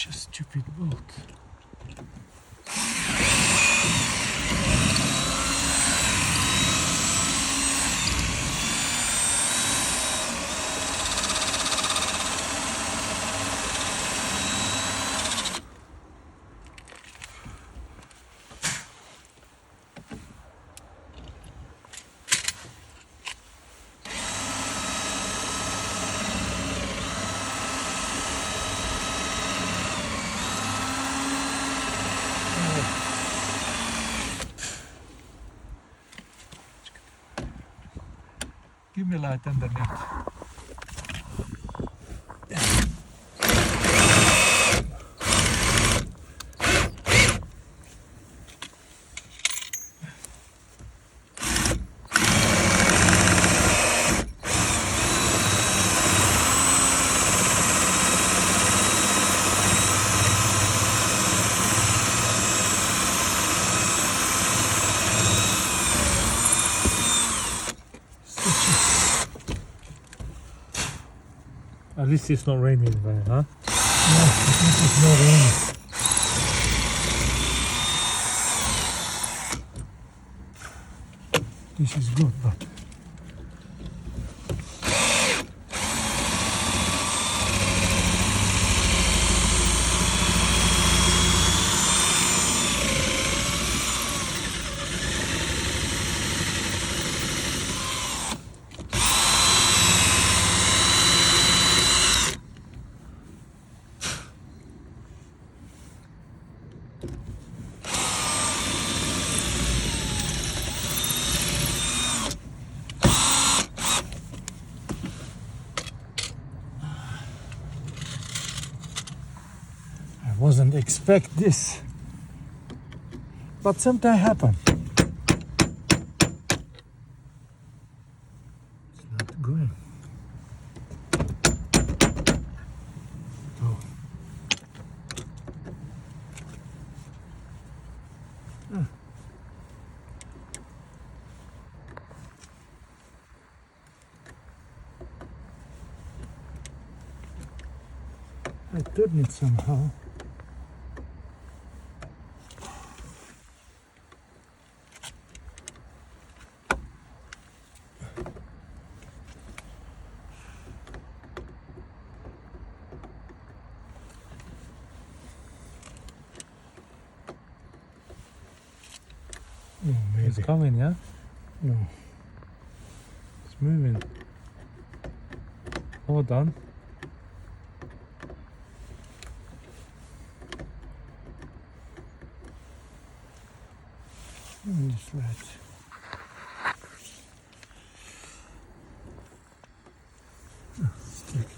Such a stupid boat. Give me light underneath. At least it's not raining there, huh? No, at least it's not raining. This is good, but I wasn't expect this. But sometimes happen. It's not going. Oh. I turned it somehow. Oh, maybe. It's coming, yeah? No. It's moving. Hold on. Just let. Stick.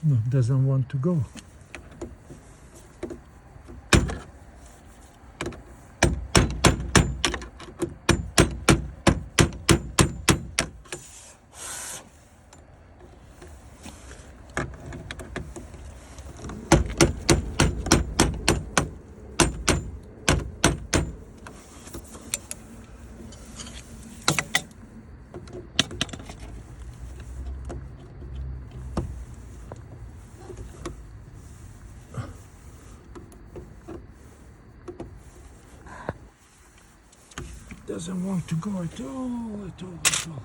No, doesn't want to go. Doesn't want to go at all, at all, at all.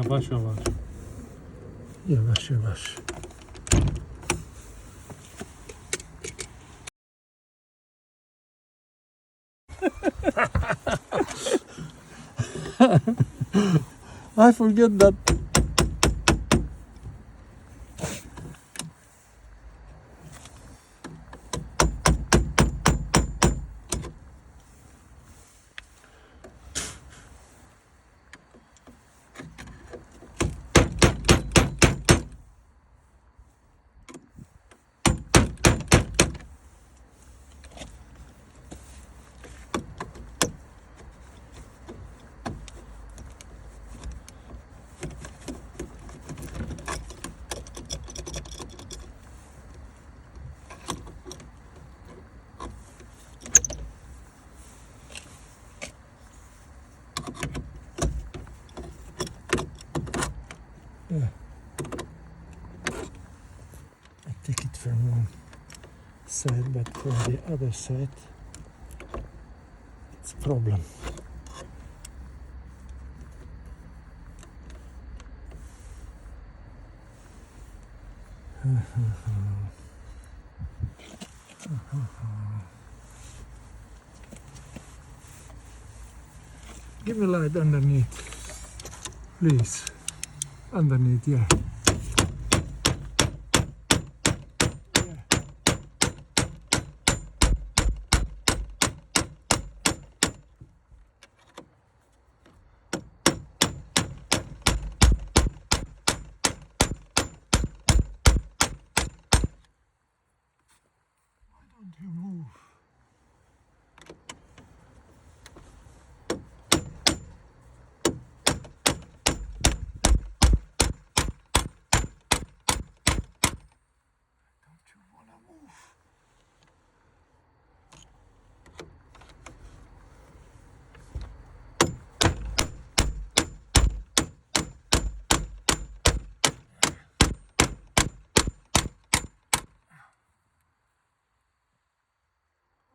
Yavaş yavaş. Yavaş yavaş. I forget that. Yeah. I take it from one side, but from the other side, it's a problem. Give me light underneath, please. Underneath, yeah. Yeah. Why don't you move? Don't you wanna move?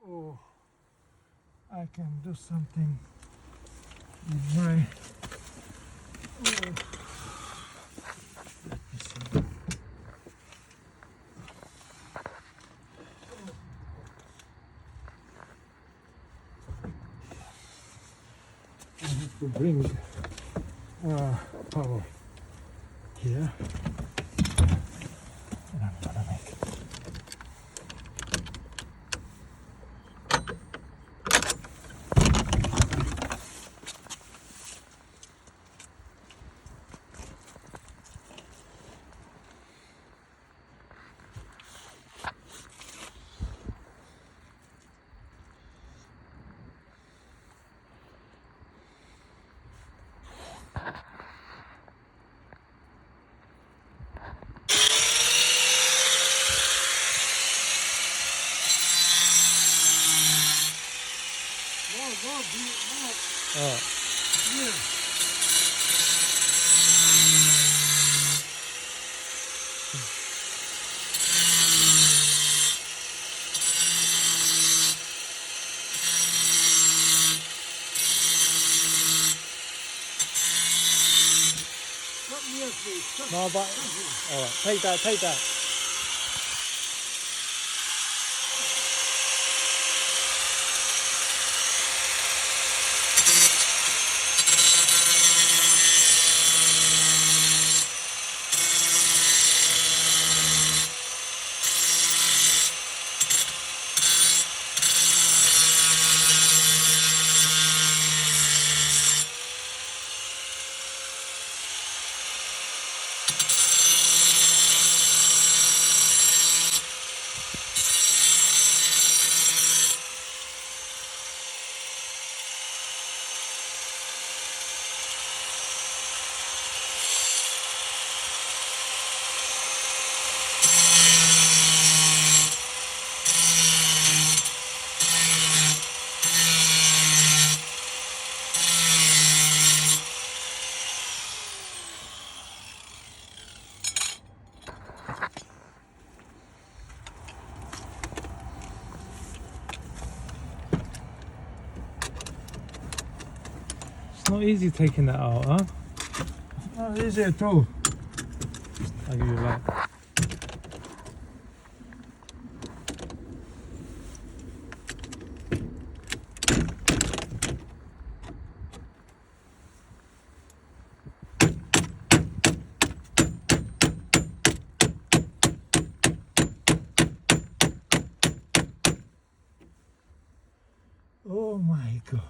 Oh, I can do something with my. Oh. Let me see. I have to bring power here. And I'm gonna make it. Oh. Yeah. Come here, please. Come. No, but all right. Take that. Take that. It's not easy taking that out, huh? Not easy at all. I'll give you back. Oh my god.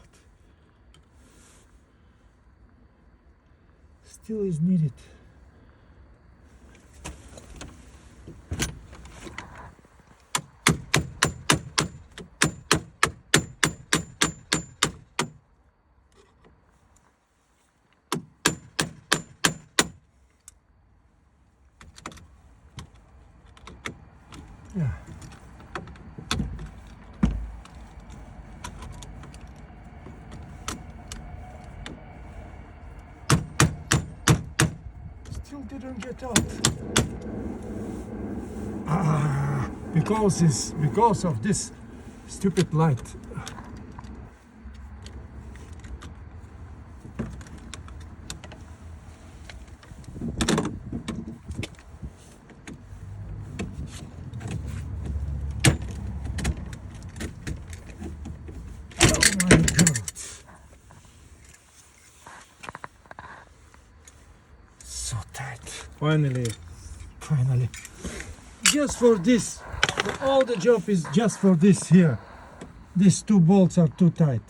Still is needed. Yeah. Still didn't get out. Because of this stupid light. Oh my god. So tight. Finally. Finally. Just for this. All the job is just for this here. These two bolts are too tight.